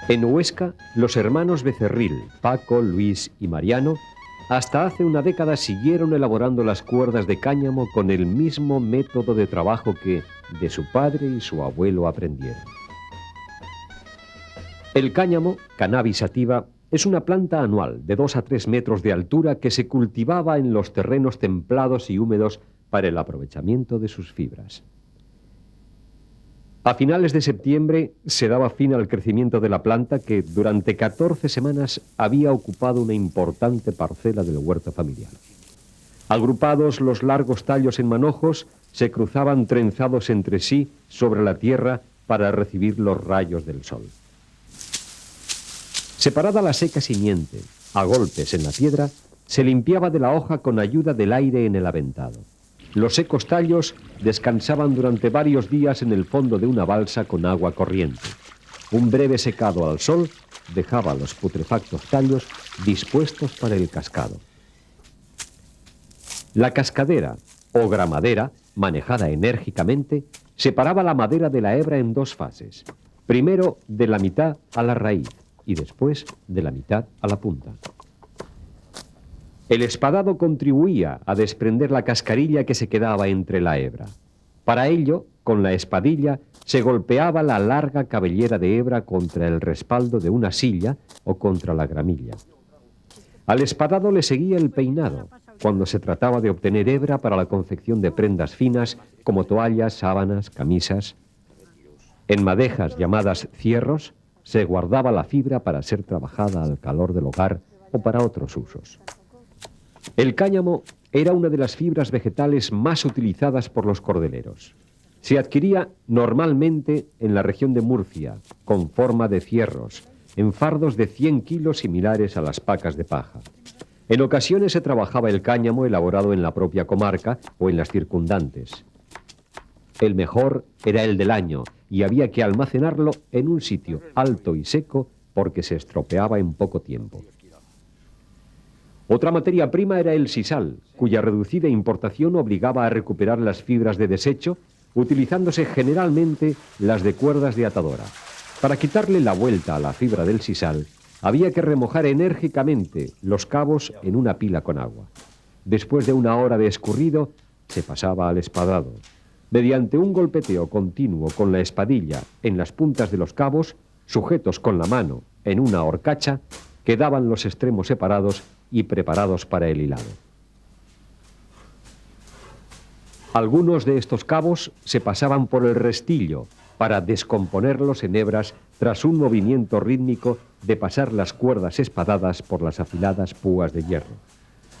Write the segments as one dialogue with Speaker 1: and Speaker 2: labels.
Speaker 1: En Huesca, los hermanos Becerril, Paco, Luis y Mariano, hasta hace una década siguieron elaborando las cuerdas de cáñamo con el mismo método de trabajo que de su padre y su abuelo aprendieron. El cáñamo, Cannabis sativa, es una planta anual de 2 a 3 metros de altura que se cultivaba en los terrenos templados y húmedos para el aprovechamiento de sus fibras. A finales de septiembre se daba fin al crecimiento de la planta que durante 14 semanas había ocupado una importante parcela del huerto familiar. Agrupados los largos tallos en manojos, se cruzaban trenzados entre sí sobre la tierra para recibir los rayos del sol. Separada la seca simiente, a golpes en la piedra, se limpiaba de la hoja con ayuda del aire en el aventado. Los secos tallos descansaban durante varios días en el fondo de una balsa con agua corriente. Un breve secado al sol dejaba los putrefactos tallos dispuestos para el cascado. La cascadera o gramadera, manejada enérgicamente, separaba la madera de la hebra en 2 fases. Primero de la mitad a la raíz y después de la mitad a la punta. El espadado contribuía a desprender la cascarilla que se quedaba entre la hebra. Para ello, con la espadilla, se golpeaba la larga cabellera de hebra contra el respaldo de una silla o contra la gramilla. Al espadado le seguía el peinado, cuando se trataba de obtener hebra para la confección de prendas finas como toallas, sábanas, camisas. En madejas llamadas cierros, se guardaba la fibra para ser trabajada al calor del hogar o para otros usos. El cáñamo era una de las fibras vegetales más utilizadas por los cordeleros. Se adquiría normalmente en la región de Murcia, con forma de cierros, en fardos de 100 kilos similares a las pacas de paja. En ocasiones se trabajaba el cáñamo elaborado en la propia comarca o en las circundantes. El mejor era el del año y había que almacenarlo en un sitio alto y seco porque se estropeaba en poco tiempo. Otra materia prima era el sisal, cuya reducida importación obligaba a recuperar las fibras de desecho, utilizándose generalmente las de cuerdas de atadora. Para quitarle la vuelta a la fibra del sisal, había que remojar enérgicamente los cabos en una pila con agua. Después de 1 hora de escurrido, se pasaba al espadado. Mediante un golpeteo continuo con la espadilla en las puntas de los cabos, sujetos con la mano en una horcacha, quedaban los extremos separados y preparados para el hilado. Algunos de estos cabos se pasaban por el restillo para descomponerlos en hebras tras un movimiento rítmico de pasar las cuerdas espadadas por las afiladas púas de hierro.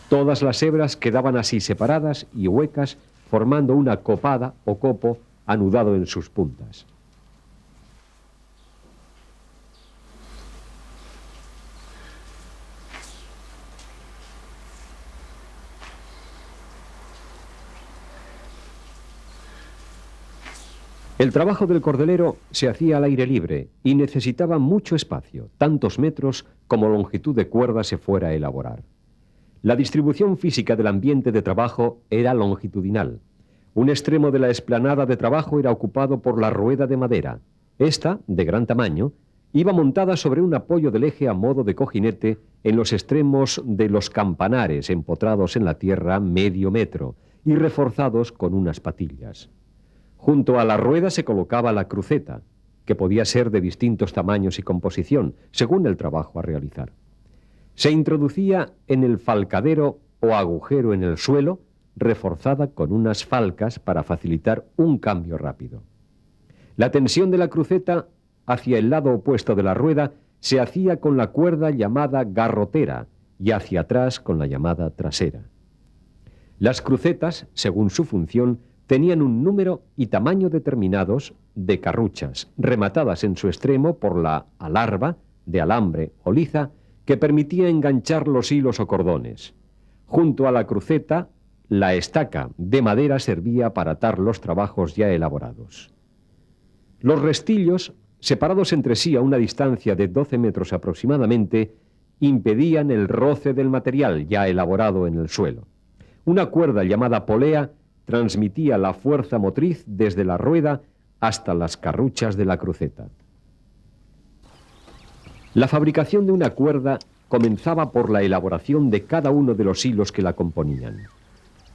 Speaker 1: Todas las hebras quedaban así separadas y huecas, formando una copada o copo anudado en sus puntas. El trabajo del cordelero se hacía al aire libre y necesitaba mucho espacio, tantos metros como longitud de cuerda se fuera a elaborar. La distribución física del ambiente de trabajo era longitudinal. Un extremo de la explanada de trabajo era ocupado por la rueda de madera. Esta, de gran tamaño, iba montada sobre un apoyo del eje a modo de cojinete en los extremos de los campanares empotrados en la tierra medio metro y reforzados con unas patillas. Junto a la rueda se colocaba la cruceta, que podía ser de distintos tamaños y composición, según el trabajo a realizar. Se introducía en el falcadero o agujero en el suelo, reforzada con unas falcas para facilitar un cambio rápido. La tensión de la cruceta hacia el lado opuesto de la rueda se hacía con la cuerda llamada garrotera y hacia atrás con la llamada trasera. Las crucetas, según su función, tenían un número y tamaño determinados de carruchas, rematadas en su extremo por la alarba de alambre o liza que permitía enganchar los hilos o cordones. Junto a la cruceta, la estaca de madera servía para atar los trabajos ya elaborados. Los restillos, separados entre sí a una distancia de 12 metros aproximadamente, impedían el roce del material ya elaborado en el suelo. Una cuerda llamada polea transmitía la fuerza motriz desde la rueda hasta las carruchas de la cruceta. La fabricación de una cuerda comenzaba por la elaboración de cada uno de los hilos que la componían.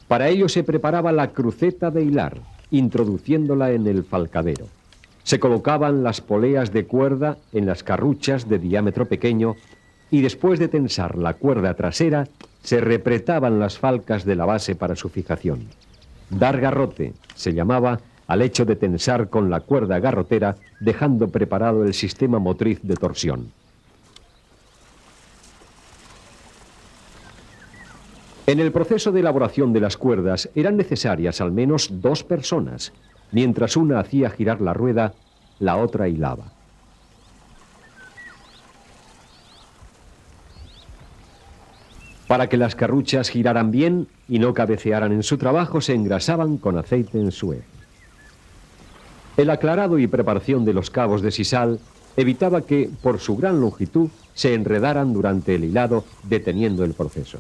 Speaker 1: Para ello se preparaba la cruceta de hilar, introduciéndola en el falcadero. Se colocaban las poleas de cuerda en las carruchas de diámetro pequeño y después de tensar la cuerda trasera, se repretaban las falcas de la base para su fijación. Dar garrote se llamaba al hecho de tensar con la cuerda garrotera, dejando preparado el sistema motriz de torsión. En el proceso de elaboración de las cuerdas eran necesarias al menos 2 personas. Mientras una hacía girar la rueda, la otra hilaba. Para que las carruchas giraran bien y no cabecearan en su trabajo, se engrasaban con aceite en suez. El aclarado y preparación de los cabos de sisal evitaba que, por su gran longitud, se enredaran durante el hilado, deteniendo el proceso.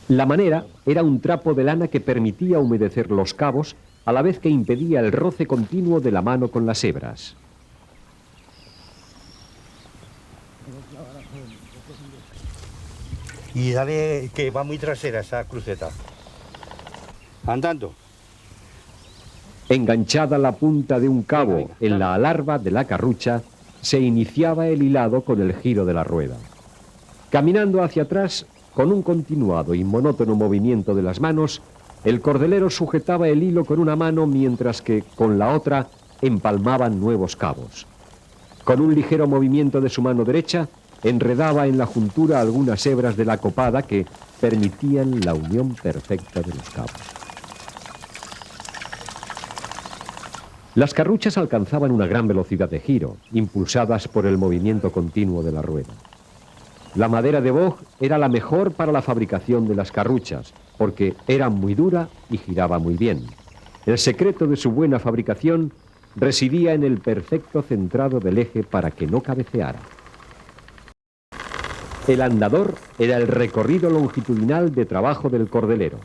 Speaker 1: La manera era un trapo de lana que permitía humedecer los cabos, a la vez que impedía el roce continuo de la mano con las hebras.
Speaker 2: Y dale, que va muy trasera esa cruceta. Andando.
Speaker 1: Enganchada la punta de un cabo en la alarba de la carrucha, se iniciaba el hilado con el giro de la rueda. Caminando hacia atrás, con un continuado y monótono movimiento de las manos, el cordelero sujetaba el hilo con una mano mientras que, con la otra, empalmaban nuevos cabos. Con un ligero movimiento de su mano derecha, enredaba en la juntura algunas hebras de la copada que permitían la unión perfecta de los cabos. Las carruchas alcanzaban una gran velocidad de giro, impulsadas por el movimiento continuo de la rueda. La madera de boj era la mejor para la fabricación de las carruchas, porque era muy dura y giraba muy bien. El secreto de su buena fabricación residía en el perfecto centrado del eje para que no cabeceara. El andador era el recorrido longitudinal de trabajo del cordelero.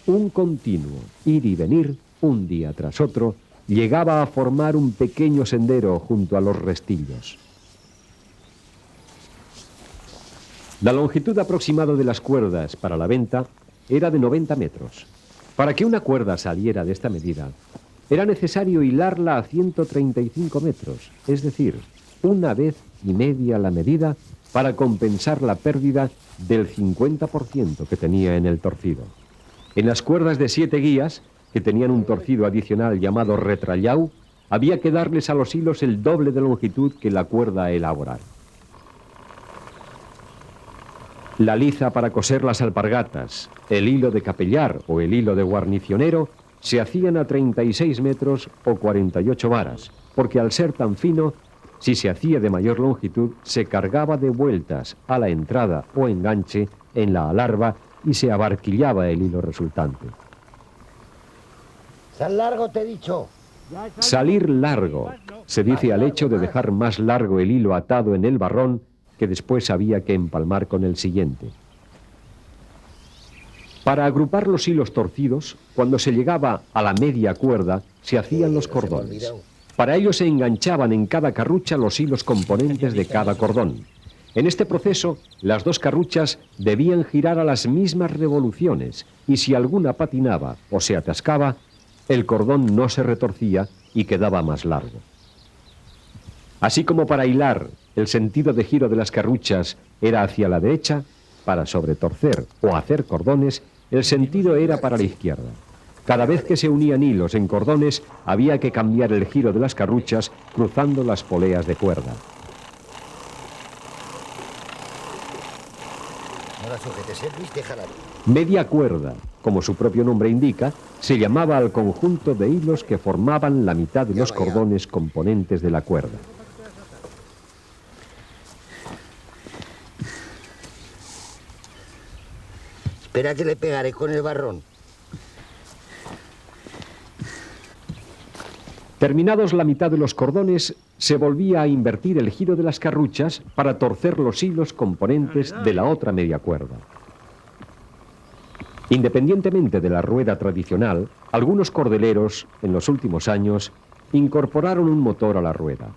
Speaker 1: Un continuo ir y venir, un día tras otro, llegaba a formar un pequeño sendero junto a los restillos. La longitud aproximada de las cuerdas para la venta era de 90 metros. Para que una cuerda saliera de esta medida, era necesario hilarla a 135 metros, es decir, 1,5 veces la medida para compensar la pérdida del 50% que tenía en el torcido. En las cuerdas de 7 guías, que tenían un torcido adicional llamado retrallau, había que darles a los hilos el doble de longitud que la cuerda a elaborar. La liza para coser las alpargatas, el hilo de capellar o el hilo de guarnicionero se hacían a 36 metros o 48 varas, porque al ser tan fino, si se hacía de mayor longitud, se cargaba de vueltas a la entrada o enganche en la alarba y se abarquillaba el hilo resultante.
Speaker 3: ¡Sal largo, te he dicho!
Speaker 1: Salir largo se dice al hecho de dejar más largo el hilo atado en el barrón que después había que empalmar con el siguiente. Para agrupar los hilos torcidos, cuando se llegaba a la media cuerda, se hacían los cordones. Para ello se enganchaban en cada carrucha los hilos componentes de cada cordón. En este proceso, las 2 carruchas debían girar a las mismas revoluciones y si alguna patinaba o se atascaba, el cordón no se retorcía y quedaba más largo. Así como para hilar, el sentido de giro de las carruchas era hacia la derecha, para sobretorcer o hacer cordones, el sentido era para la izquierda. Cada vez que se unían hilos en cordones, había que cambiar el giro de las carruchas cruzando las poleas de cuerda. Media cuerda, como su propio nombre indica, se llamaba al conjunto de hilos que formaban la mitad de los cordones componentes de la cuerda.
Speaker 3: Espera que le pegaré con el barrón.
Speaker 1: Terminados la mitad de los cordones, se volvía a invertir el giro de las carruchas para torcer los hilos componentes de la otra media cuerda. Independientemente de la rueda tradicional, algunos cordeleros, en los últimos años, incorporaron un motor a la rueda.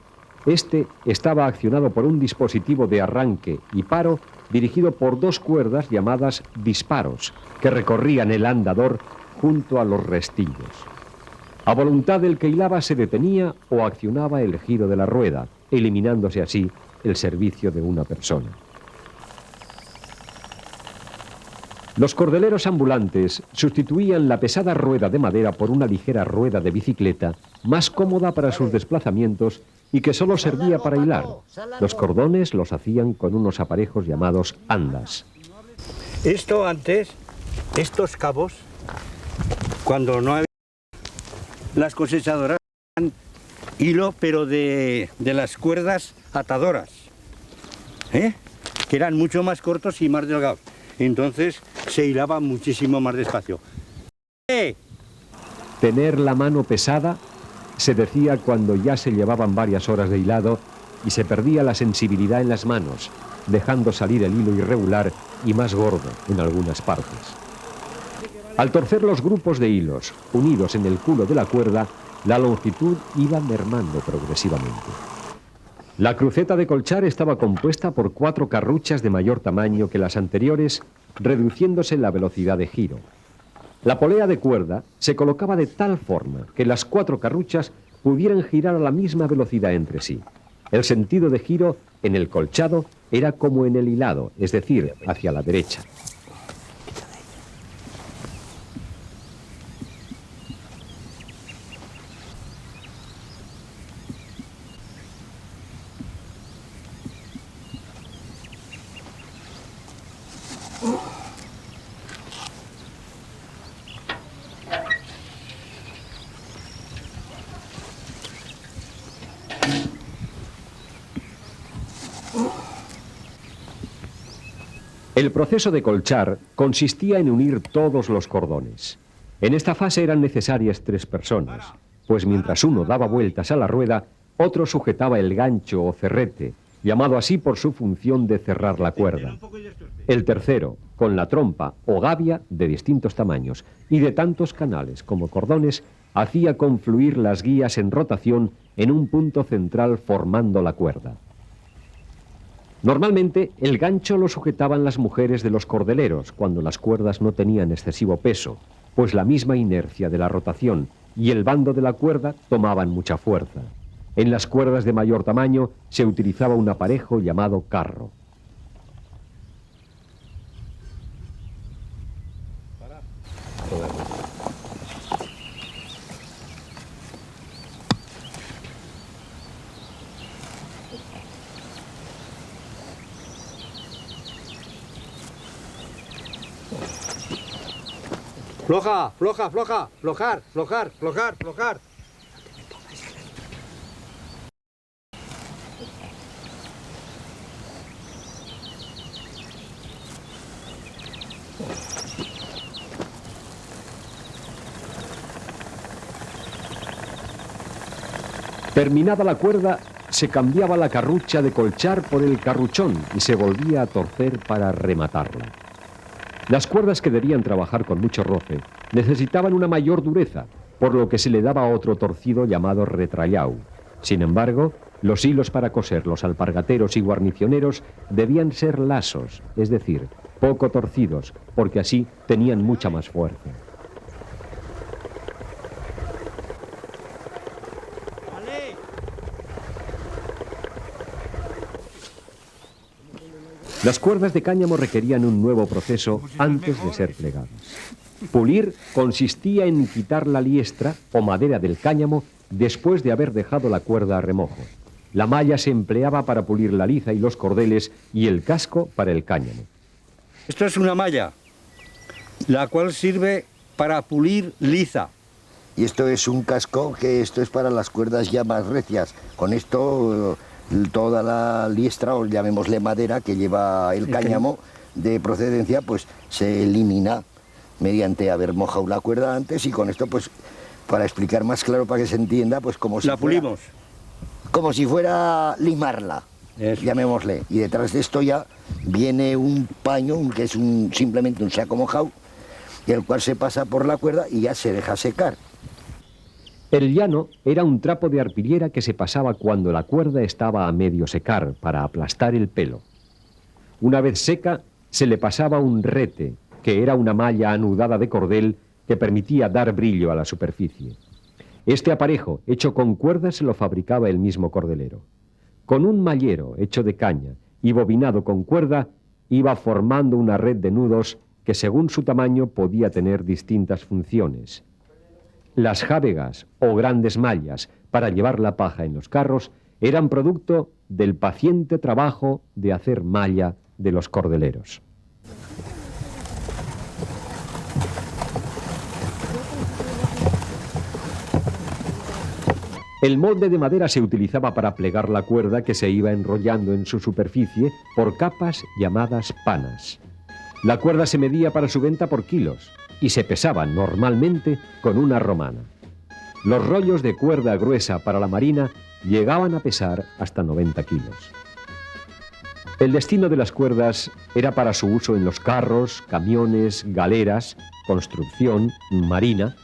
Speaker 1: Este estaba accionado por un dispositivo de arranque y paro dirigido por dos cuerdas llamadas disparos, que recorrían el andador junto a los restillos. A voluntad del que hilaba se detenía o accionaba el giro de la rueda, eliminándose así el servicio de una persona. Los cordeleros ambulantes sustituían la pesada rueda de madera por una ligera rueda de bicicleta, más cómoda para sus desplazamientos y que solo servía para hilar. Los cordones los hacían con unos aparejos llamados andas.
Speaker 2: Esto antes, estos cabos, cuando no había las cosechadoras, eran hilo, pero de las cuerdas atadoras, que eran mucho más cortos y más delgados. Entonces se hilaba muchísimo más despacio.
Speaker 1: Tener la mano pesada se decía cuando ya se llevaban varias horas de hilado y se perdía la sensibilidad en las manos, dejando salir el hilo irregular y más gordo en algunas partes. Al torcer los grupos de hilos unidos en el culo de la cuerda, la longitud iba mermando progresivamente. La cruceta de colchar estaba compuesta por 4 carruchas de mayor tamaño que las anteriores, reduciéndose la velocidad de giro. La polea de cuerda se colocaba de tal forma que las 4 carruchas pudieran girar a la misma velocidad entre sí. El sentido de giro en el colchado era como en el hilado, es decir, hacia la derecha. El proceso de colchar consistía en unir todos los cordones. En esta fase eran necesarias 3 personas, pues mientras uno daba vueltas a la rueda, otro sujetaba el gancho o cerrete, llamado así por su función de cerrar la cuerda. El tercero, con la trompa o gavia de distintos tamaños y de tantos canales como cordones, hacía confluir las guías en rotación en un punto central formando la cuerda. Normalmente, el gancho lo sujetaban las mujeres de los cordeleros cuando las cuerdas no tenían excesivo peso, pues la misma inercia de la rotación y el bando de la cuerda tomaban mucha fuerza. En las cuerdas de mayor tamaño se utilizaba un aparejo llamado carro.
Speaker 2: Floja, floja, floja, flojar, flojar, flojar, flojar.
Speaker 1: Terminada la cuerda, se cambiaba la carrucha de colchar por el carruchón y se volvía a torcer para rematarla. Las cuerdas que debían trabajar con mucho roce necesitaban una mayor dureza, por lo que se le daba otro torcido llamado retrallau. Sin embargo, los hilos para coser los alpargateros y guarnicioneros debían ser lasos, es decir, poco torcidos, porque así tenían mucha más fuerza. Las cuerdas de cáñamo requerían un nuevo proceso antes de ser plegadas. Pulir consistía en quitar la liestra o madera del cáñamo después de haber dejado la cuerda a remojo. La malla se empleaba para pulir la liza y los cordeles y el casco para el cáñamo.
Speaker 2: Esto es una malla, la cual sirve para pulir liza.
Speaker 3: Y esto es un casco, que esto es para las cuerdas ya más recias. Con esto toda la liestra, o llamémosle madera, que lleva el cáñamo de procedencia, pues se elimina mediante haber mojado la cuerda antes, y con esto, pues, para explicar más claro, para que se entienda, pues como si
Speaker 2: la pulimos.
Speaker 3: Como si fuera limarla, llamémosle. Y detrás de esto ya viene un paño, que es simplemente un saco mojado, el cual se pasa por la cuerda y ya se deja secar.
Speaker 1: El llano era un trapo de arpillera que se pasaba cuando la cuerda estaba a medio secar para aplastar el pelo. Una vez seca, se le pasaba un rete, que era una malla anudada de cordel que permitía dar brillo a la superficie. Este aparejo, hecho con cuerdas, se lo fabricaba el mismo cordelero. Con un mallero hecho de caña y bobinado con cuerda, iba formando una red de nudos que según su tamaño podía tener distintas funciones. Las jávegas o grandes mallas para llevar la paja en los carros eran producto del paciente trabajo de hacer malla de los cordeleros. El molde de madera se utilizaba para plegar la cuerda que se iba enrollando en su superficie por capas llamadas panas. La cuerda se medía para su venta por kilos y se pesaba normalmente con una romana. Los rollos de cuerda gruesa para la marina llegaban a pesar hasta 90 kilos. El destino de las cuerdas era para su uso en los carros, camiones, galeras, construcción, marina.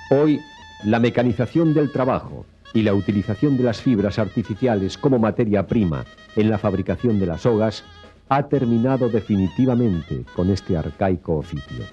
Speaker 1: Hoy, la mecanización del trabajo y la utilización de las fibras artificiales como materia prima en la fabricación de las sogas ha terminado definitivamente con este arcaico oficio.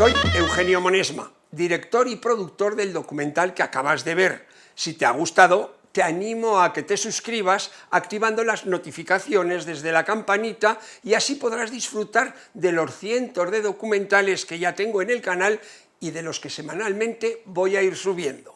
Speaker 4: Soy Eugenio Monesma, director y productor del documental que acabas de ver. Si te ha gustado, te animo a que te suscribas activando las notificaciones desde la campanita y así podrás disfrutar de los cientos de documentales que ya tengo en el canal y de los que semanalmente voy a ir subiendo.